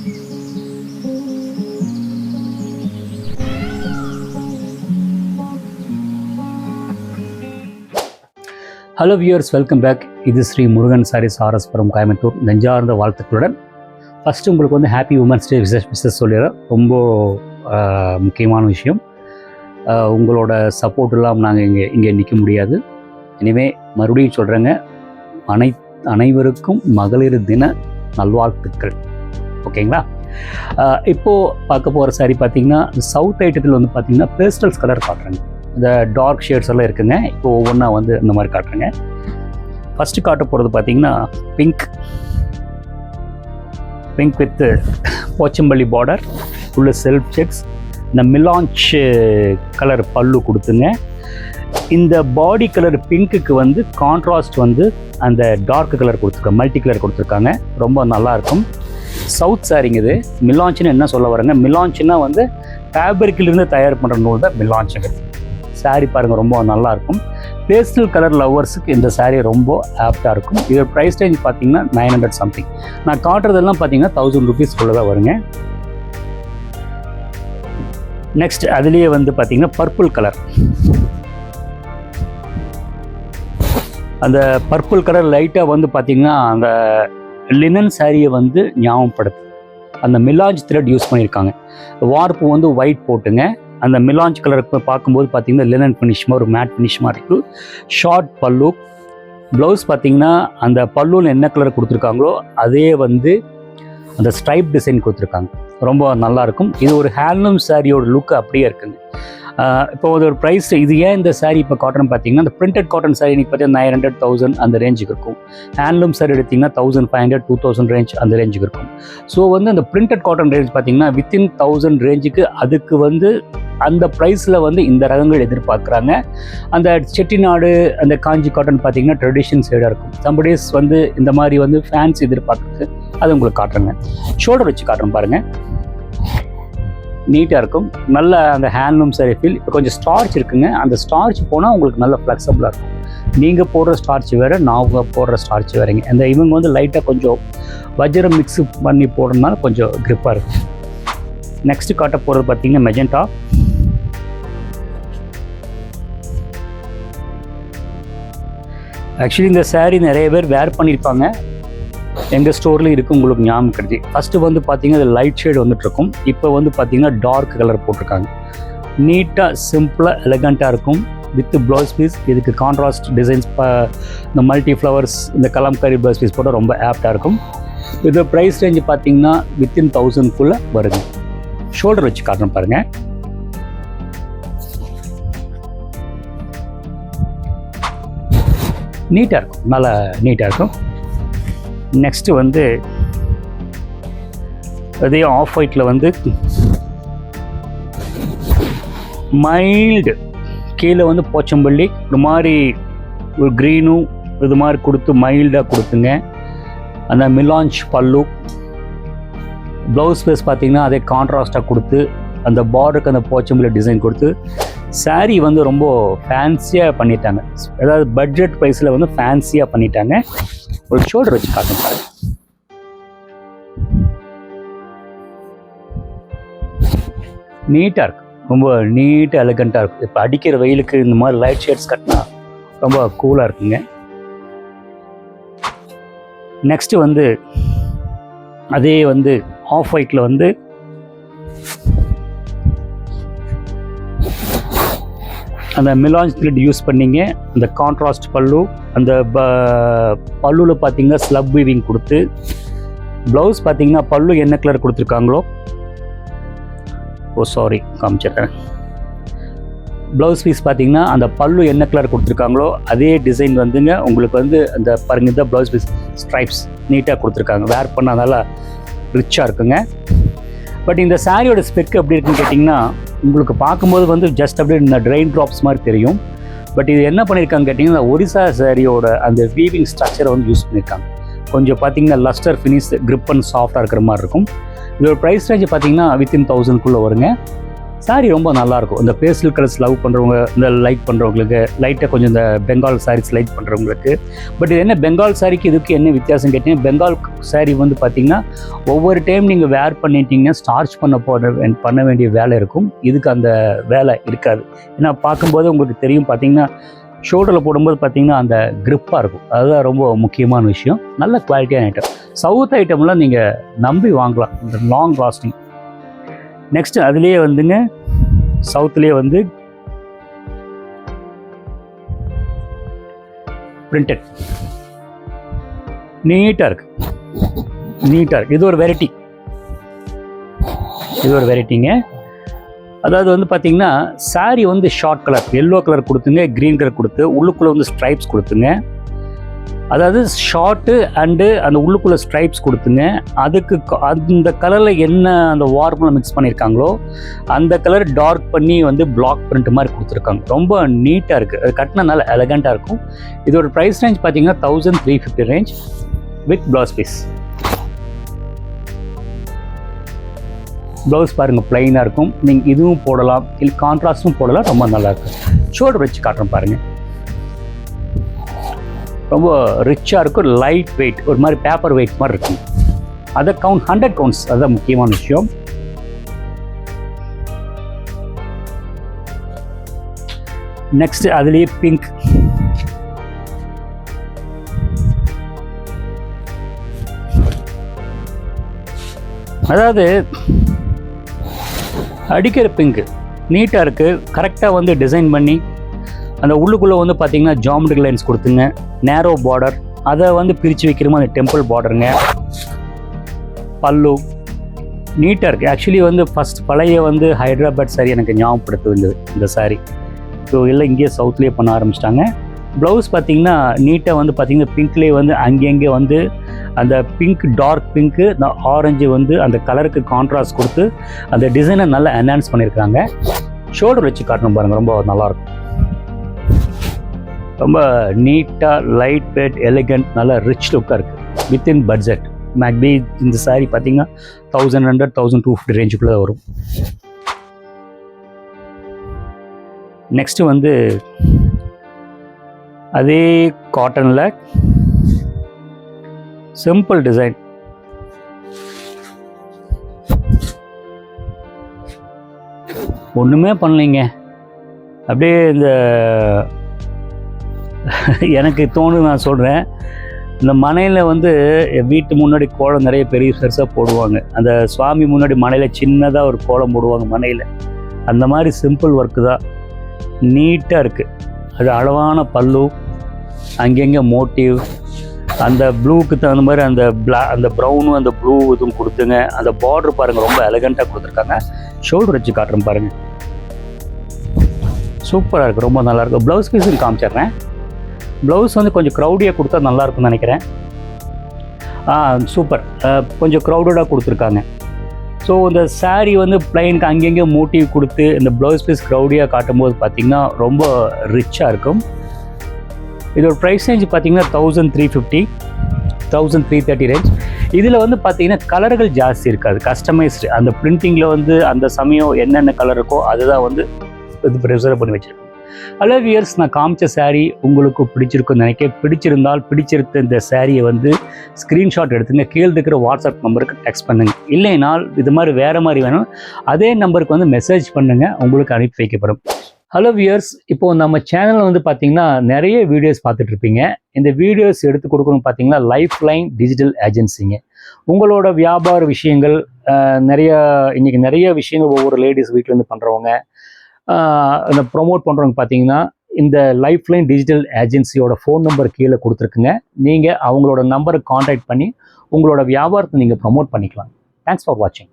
Hello viewers, welcome back. இது ஸ்ரீ முருகன் சாரீஸ் ஆர்எஸ்புரம் கோயம்புத்தூர். நெஞ்சார்ந்த வாழ்த்துக்களுடன் ஃபஸ்ட்டு உங்களுக்கு வந்து ஹாப்பி உமன்ஸ் டே விஷஸ் சொல்லிடுறேன். ரொம்ப முக்கியமான விஷயம். உங்களோட சப்போர்ட் இல்லாமல் நாங்கள் இங்கே நிற்க முடியாது. எனவே மறுபடியும் சொல்கிறேங்க, அனைவருக்கும் மகளிர் தின நல்வாழ்த்துக்கள். ஓகேங்களா? இப்போது பார்க்க போகிற சாரீ பார்த்திங்கன்னா, சவுத் ஐட்டத்தில் வந்து பார்த்திங்கன்னா பேஸ்டல்ஸ் கலர் காட்டுறேங்க. இந்த டார்க் ஷேட்ஸ் எல்லாம் இருக்குங்க. இப்போ ஒவ்வொன்றா வந்து இந்த மாதிரி காட்டுறேங்க. ஃபஸ்ட்டு காட்ட போகிறது பார்த்திங்கன்னா பிங்க் வித் போச்சம்பள்ளி பார்டர், உள்ள செல்ஃப் செக்ஸ், இந்த மிலான்ச் கலர் பல்லு கொடுத்துங்க. இந்த பாடி கலர் பிங்க்குக்கு வந்து கான்ட்ராஸ்ட் வந்து அந்த டார்க் கலர் கொடுத்துருக்காங்க, மல்டி கலர் கொடுத்துருக்காங்க. ரொம்ப நல்லாயிருக்கும். சவுத் சாரிங்க இது. மிலான்ச்சுன்னு என்ன சொல்ல வரேங்க, மிலான்ச்சுன்னா வந்து ஃபேப்ரிக்கிலிருந்து தயார் பண்ணுற நூல் தான் மிலான்ச்சுங்க. சாரீ பாருங்கள், ரொம்ப நல்லாயிருக்கும். பேஸ்டல் கலர் லவ்வர்ஸுக்கு இந்த சாரீ ரொம்ப ஆப்டாக இருக்கும். இதோட ப்ரைஸ் ரேஞ்ச் பார்த்தீங்கன்னா 900 சம்திங். நான் காட்டுறதெல்லாம் பார்த்தீங்கன்னா 1000 ருபீஸ்க்குள்ளே தான் வருங்க. நெக்ஸ்ட் அதுலேயே வந்து பார்த்தீங்கன்னா பர்பிள் கலர். அந்த பர்பிள் கலர் லைட்டாக வந்து பார்த்தீங்கன்னா அந்த லினன் சாரியை வந்து ஞாபகப்படுத்து. அந்த மிலாஞ்ச் த்ரெட் யூஸ் பண்ணியிருக்காங்க. வார்ப்பு வந்து ஒயிட் போட்டுங்க. அந்த மிலாஞ்ச் கலருக்கு பார்க்கும்போது பார்த்தீங்கன்னா லினன் ஃபினிஷ்மா, ஒரு மேட் ஃபினிஷ்மா இருக்குது. ஷார்ட் பல்லு. ப்ளவுஸ் பார்த்தீங்கன்னா அந்த பல்லுவில் என்ன கலர் கொடுத்துருக்காங்களோ அதே வந்து அந்த ஸ்ட்ரைப் டிசைன் கொடுத்துருக்காங்க. ரொம்ப நல்லாயிருக்கும். இது ஒரு ஹேண்ட்லூம் சாரியோட லுக் அப்படியே இருக்குங்க. இப்போ ஒரு ப்ரைஸ், இது ஏன் இந்த சாரீ இப்போ காட்டன் பார்த்தீங்கன்னா, இந்த பிரிண்டட் காட்டன் சாரீ இன்றைக்கி பார்த்தீங்கன்னா 900, 1000 அந்த ரேஞ்சுக்கு இருக்கும். ஹேண்ட்லூம் சாரீ எடுத்திங்கன்னா 1500, 2000 ரேஞ்ச் அந்த ரேஞ்சுக்கு இருக்கும். ஸோ வந்து அந்த பிரிண்டட் காட்டன் ரேஞ்ச் பார்த்தீங்கன்னா வித்தின் 1000 ரேஞ்சுக்கு அதுக்கு வந்து அந்த ப்ரைஸில் வந்து இந்த ரகங்கள் எதிர்பார்க்குறாங்க. அந்த செட்டிநாடு, அந்த காஞ்சி காட்டன் பார்த்தீங்கன்னா ட்ரெடிஷன் சைடாக இருக்கும். சம்படேஸ் வந்து இந்த மாதிரி வந்து ஃபேன்ஸ் எதிர்பார்க்குறது, அது உங்களுக்கு காட்டுறேங்க. ஷோல்டர் வச்சு காட்டுறேன் பாருங்கள், நீட்டாக இருக்கும். நல்ல அந்த ஹேண்ட்லூம் சாரி ஃபீல். இப்போ கொஞ்சம் ஸ்டார்ச் இருக்குங்க. அந்த ஸ்டார்ச் போனால் உங்களுக்கு நல்ல ஃப்ளெக்சிபிளாக இருக்கும். நீங்கள் போடுற ஸ்டார்ச் வேறு, நான் போடுற ஸ்டார்ச் வேறுங்க. அந்த இவங்க வந்து லைட்டாக கொஞ்சம் வஜ்ரம் மிக்ஸ் பண்ணி போடுறதுனால கொஞ்சம் க்ரிப்பாக இருக்கும். நெக்ஸ்ட்டு காட்ட போகிறது பார்த்தீங்கன்னா மெஜெண்டா. ஆக்சுவலி இந்த சாரீ நிறைய பேர் வேர் பண்ணியிருப்பாங்க. எங்கள் ஸ்டோர்லேயும் இருக்குது, உங்களுக்கு ஞாபகம் கிடைச்சி. ஃபஸ்ட்டு வந்து பார்த்தீங்கன்னா அது லைட் ஷேட் வந்துட்டுருக்கும். இப்போ வந்து பார்த்தீங்கன்னா டார்க் கலர் போட்டிருக்காங்க. நீட்டாக சிம்பிளாக எலகண்ட்டாக இருக்கும். With blouse piece. இதுக்கு கான்ட்ராஸ்ட் டிசைன்ஸ், இந்த மல்டி ஃப்ளவர்ஸ், இந்த கலம்காரி ப்ளவுஸ் பீஸ் போட்டால் ரொம்ப ஆப்டாக இருக்கும். இது ப்ரைஸ் ரேஞ்ச் பார்த்தீங்கன்னா வித்தின் 1000க்குள்ளே வருது. ஷோல்டர் வச்சு காட்டணும் பாருங்கள். நீட்டாக இருக்கும், நல்லா நீட்டாக இருக்கும். நெக்ஸ்ட்டு வந்து அதே ஆஃப் ஒயிட்டில் வந்து மைல்டு கீழே வந்து போச்சம்பள்ளி ஒரு மாதிரி ஒரு க்ரீனும் இது மாதிரி கொடுத்து மைல்டாக கொடுத்துங்க. அந்த மிலாஞ்ச் பல்லு. ப்ளவுஸ் பீஸ் பார்த்திங்கன்னா அதே கான்ட்ராஸ்டாக கொடுத்து அந்த பார்டருக்கு அந்த போச்சம்பள்ளி டிசைன் கொடுத்து சாரீ வந்து ரொம்ப ஃபேன்சியாக பண்ணிட்டாங்க. அதாவது பட்ஜெட் ப்ரைஸில் வந்து ஃபேன்சியாக பண்ணிட்டாங்க. ஒரு ஷோல்டர் வச்சு காட்டுங்க. நீட்டாக இருக்கும், ரொம்ப நீட்டாக எலகண்ட்டாக இருக்கும். இப்போ அடிக்கிற வெயிலுக்கு இந்த மாதிரி லைட் ஷேட்ஸ் கட்டினா ரொம்ப கூலாக இருக்குங்க. நெக்ஸ்ட்டு வந்து அதே வந்து ஆஃப் ஒயிட்டில் வந்து அந்த மிலாஞ்ச் த்ரெட் யூஸ் பண்ணிங்க. அந்த கான்ட்ராஸ்ட் பல்லு, அந்த பல்லுவில் பார்த்தீங்கன்னா ஸ்லப் வீவிங் கொடுத்து, ப்ளவுஸ் பார்த்தீங்கன்னா பல்லு என்ன கலர் கொடுத்துருக்காங்களோ, காமிச்சிடுறேன். ப்ளவுஸ் பீஸ் பார்த்தீங்கன்னா அந்த பல்லு என்ன கலர் கொடுத்துருக்காங்களோ அதே டிசைன் வந்துங்க உங்களுக்கு வந்து அந்த பாருங்க, இந்த ப்ளவுஸ் பீஸ் ஸ்ட்ரைப்ஸ் நீட்டாக கொடுத்துருக்காங்க. வேர் பண்ணால் நல்லா ரிச்சாக இருக்குங்க. பட் இந்த சாரியோட ஸ்பெக் எப்படி இருக்குன்னு கேட்டிங்கன்னா, உங்களுக்கு பார்க்கும்போது வந்து ஜஸ்ட் அப்படியே இந்த ட்ரெயின் ட்ராப்ஸ் மாதிரி தெரியும். பட் இது என்ன பண்ணியிருக்காங்க கேட்டிங்கன்னா, ஒரிசா சாரியோட அந்த வீவிங் ஸ்ட்ரக்சரை வந்து யூஸ் பண்ணியிருக்காங்க. கொஞ்சம் பார்த்தீங்கன்னா லஸ்டர் ஃபினிஷ், கிரிப் அண்ட் சாஃப்டாக இருக்கிற மாதிரி இருக்கும். இதோட ப்ரைஸ் ரேஞ்ச் பார்த்தீங்கன்னா வித்தின் 1000க்குள்ளே வருங்க. சாரீ ரொம்ப நல்லாயிருக்கும். இந்த பேஸ்டல் கலர்ஸ் லவ் பண்ணுறவங்க, இந்த லைக் பண்ணுறவங்களுக்கு, லைட்டாக கொஞ்சம் இந்த பெங்கால் சாரீஸ் லைக் பண்ணுறவங்களுக்கு. பட் இது என்ன பெங்கால் சாரிக்கு இதுக்கு என்ன வித்தியாசம் கேட்டிங்கன்னா, பெங்கால் சாரீ வந்து பார்த்திங்கன்னா ஒவ்வொரு டைம் நீங்கள் வேர் பண்ணிட்டீங்கன்னா ஸ்டார்ச் பண்ண வேண்டிய வேலை இருக்கும். இதுக்கு அந்த வேலை இருக்காது. ஏன்னா பார்க்கும்போது உங்களுக்கு தெரியும், பார்த்திங்கன்னா ஷோல்டரில் போடும்போது பார்த்திங்கன்னா அந்த க்ரிப்பாக இருக்கும். அதுதான் ரொம்ப முக்கியமான விஷயம். நல்ல குவாலிட்டியான ஐட்டம். சவுத் ஐட்டம்லாம் நீங்கள் நம்பி வாங்கலாம், இந்த லாங் லாஸ்டிங். நெக்ஸ்ட் அதுலேயே வந்துங்க சவுத்துலேயே வந்து பிரிண்டட் நீட்டாக இருக்குது. இது ஒரு வெரைட்டிங்க. அதாவது வந்து பார்த்தீங்கன்னா சாரீ வந்து ஷார்ட் கலர், எல்லோ கலர் கொடுத்துங்க, க்ரீன் கலர் கொடுத்து உள்ளுக்குள்ளே வந்து ஸ்ட்ரைப்ஸ் கொடுத்துங்க. அதாவது ஷார்ட்டு அண்டு அந்த உள்ளுக்குள்ளே ஸ்ட்ரைப்ஸ் கொடுத்துங்க. அதுக்கு அந்த கலரில் என்ன அந்த வார்மில் மிக்ஸ் பண்ணியிருக்காங்களோ அந்த கலர் டார்க் பண்ணி வந்து பிளாக் பிரிண்ட் மாதிரி கொடுத்துருக்காங்க. ரொம்ப நீட்டாக இருக்குது. அது கட்டினா நல்லா எலகண்ட்டாக இருக்கும். இதோட ப்ரைஸ் ரேஞ்ச் பார்த்தீங்கன்னா 1350 range with blouse piece. Blouse பாருங்கள் ப்ளைனாக இருக்கும். நீங்கள் இதுவும் போடலாம், இல்லை கான்ட்ராஸ்ட்டும் போடலாம். ரொம்ப நல்லாயிருக்கும். ஷோல்டர் வச்சு காட்டுறேன் பாருங்கள். ரொம்ப ரிச்சாக இருக்கும். லைட் வெயிட், ஒரு மாதிரி பேப்பர் வெயிட் மாதிரி இருக்கும். அதை 100 கவுண்ட்ஸ், அதுதான் முக்கியமான விஷயம். நெக்ஸ்ட் அதுலேயே பிங்க். அதாவது அடிக்கிற பிங்க் நீட்டாக இருக்குது. கரெக்டாக வந்து டிசைன் பண்ணி அந்த உள்ளுக்குள்ளே வந்து பார்த்திங்கன்னா ஜாமெட்ரிக் லைன்ஸ் கொடுத்துங்க. நேரோ பார்டர், அதை வந்து பிரித்து வைக்கிறோமோ அந்த டெம்பிள் பார்டருங்க. பல்லு நீட்டாக இருக்குது. ஆக்சுவலி வந்து ஃபஸ்ட் பழைய வந்து ஹைதராபாத் சாரி எனக்கு ஞாபகப்படுத்துது இந்த சாரீ. ஸோ எல்லாம் இங்கேயே சவுத்லேயே பண்ண ஆரம்பிச்சிட்டாங்க. ப்ளவுஸ் பார்த்திங்கன்னா நீட்டாக வந்து பார்த்திங்கன்னா பிங்க்லேயே வந்து அங்கங்கே வந்து அந்த பிங்க், டார்க் பிங்க்கு, இந்த ஆரஞ்சு வந்து அந்த கலருக்கு கான்ட்ராஸ்ட் கொடுத்து அந்த டிசைனை நல்லா என்ஹான்ஸ் பண்ணியிருக்காங்க. ஷோல்டர் வச்சு காட்டணும் பாருங்கள், ரொம்ப நல்லாயிருக்கும். ரொம்ப நீட்டாக லைட் வெயிட் எலிகண்ட், நல்லா ரிச் லுக்காக இருக்குது. Within budget. மேக்பி இந்த சாரீ பார்த்தீங்கன்னா 1100 1250 ரேஞ்சுக்குள்ளே வரும். நெக்ஸ்ட்டு வந்து அதே காட்டனில் சிம்பிள் டிசைன். ஒன்றுமே பண்ணலைங்க, அப்படியே இந்த எனக்கு தோணுது, நான் சொல்கிறேன். இந்த மனையில் வந்து வீட்டு முன்னாடி கோலம் நிறைய பெருசாக போடுவாங்க. அந்த சுவாமி முன்னாடி மனையில் சின்னதாக ஒரு கோலம் போடுவாங்க மனையில். அந்த மாதிரி சிம்பிள் ஒர்க்கு தான். நீட்டாக இருக்குது. அது அளவான பல்லு, அங்கங்கே மோட்டிவ், அந்த ப்ளூக்கு தகுந்த மாதிரி அந்த ப்ரௌனும் அந்த ப்ளூ இதுவும் கொடுத்துங்க. அந்த பார்டர் பாருங்கள், ரொம்ப எலகண்ட்டாக கொடுத்துருக்காங்க. ஷோல்டர் வச்சு காட்டுறேன் பாருங்கள், சூப்பராக இருக்குது, ரொம்ப நல்லாயிருக்கும். ப்ளவுஸ் பீஸும் காமிச்சிட்றேன். ப்ளவுஸ் வந்து கொஞ்சம் க்ரௌடியாக கொடுத்தா நல்லாயிருக்கும்னு நினைக்கிறேன். சூப்பர், கொஞ்சம் க்ரௌடடாக கொடுத்துருக்காங்க. ஸோ இந்த சாரீ வந்து பிளைனுக்கு அங்கங்கே மோட்டிவ் கொடுத்து இந்த ப்ளவுஸ் பீஸ் க்ரௌடியாக காட்டும்போது பார்த்திங்கன்னா ரொம்ப ரிச்சாக இருக்கும். இதோட ப்ரைஸ் ரேஞ்ச் பார்த்திங்கன்னா 1350 1330 ரேஞ்ச். இதில் வந்து பார்த்திங்கன்னா கலர்கள் ஜாஸ்தி இருக்காது, கஸ்டமைஸ்டு. அந்த பிரிண்டிங்கில் வந்து அந்த சமயம் என்னென்ன கலர் இருக்கோ அதுதான் வந்து இது ரிசர்வ் பண்ணி வச்சுருக்கோம். ஹலோ வியர்ஸ், நான் காமிச்ச சாரீ உங்களுக்கு பிடிச்சிருக்குன்னு நினைக்கிறேன். பிடிச்சிருந்த இந்த சாரியை வந்து ஸ்க்ரீன்ஷாட் எடுத்துங்க. கீழே இருக்கிற வாட்ஸ்அப் நம்பருக்கு டெக்ஸ்ட் பண்ணுங்கள். இல்லைனால் இது மாதிரி வேறு மாதிரி வேணும், அதே நம்பருக்கு வந்து மெசேஜ் பண்ணுங்கள், உங்களுக்கு அனுப்பி வைக்கப்படும். ஹலோ வியர்ஸ், இப்போது நம்ம சேனலில் வந்து பார்த்திங்கன்னா நிறைய வீடியோஸ் பார்த்துட்ருப்பீங்க. இந்த வீடியோஸ் எடுத்து கொடுக்கணும்னு பார்த்தீங்கன்னா லைஃப் லைன் டிஜிட்டல் ஏஜென்சிங்க. உங்களோட வியாபார விஷயங்கள் இன்றைக்கி நிறைய விஷயங்கள் ஒவ்வொரு லேடிஸ் வீட்டிலேருந்து பண்ணுறவங்க, இந்த ப்ரொமோட் பண்ணுறவங்க பார்த்தீங்கன்னா இந்த லைஃப் லைன் டிஜிட்டல் ஏஜென்சியோட ஃபோன் நம்பர் கீழே கொடுத்துருக்குங்க. நீங்கள் அவங்களோட நம்பரை காண்டாக்ட் பண்ணி உங்களோட வியாபாரத்தை நீங்கள் ப்ரொமோட் பண்ணிக்கலாம். தேங்க்ஸ் ஃபார் வாட்சிங்.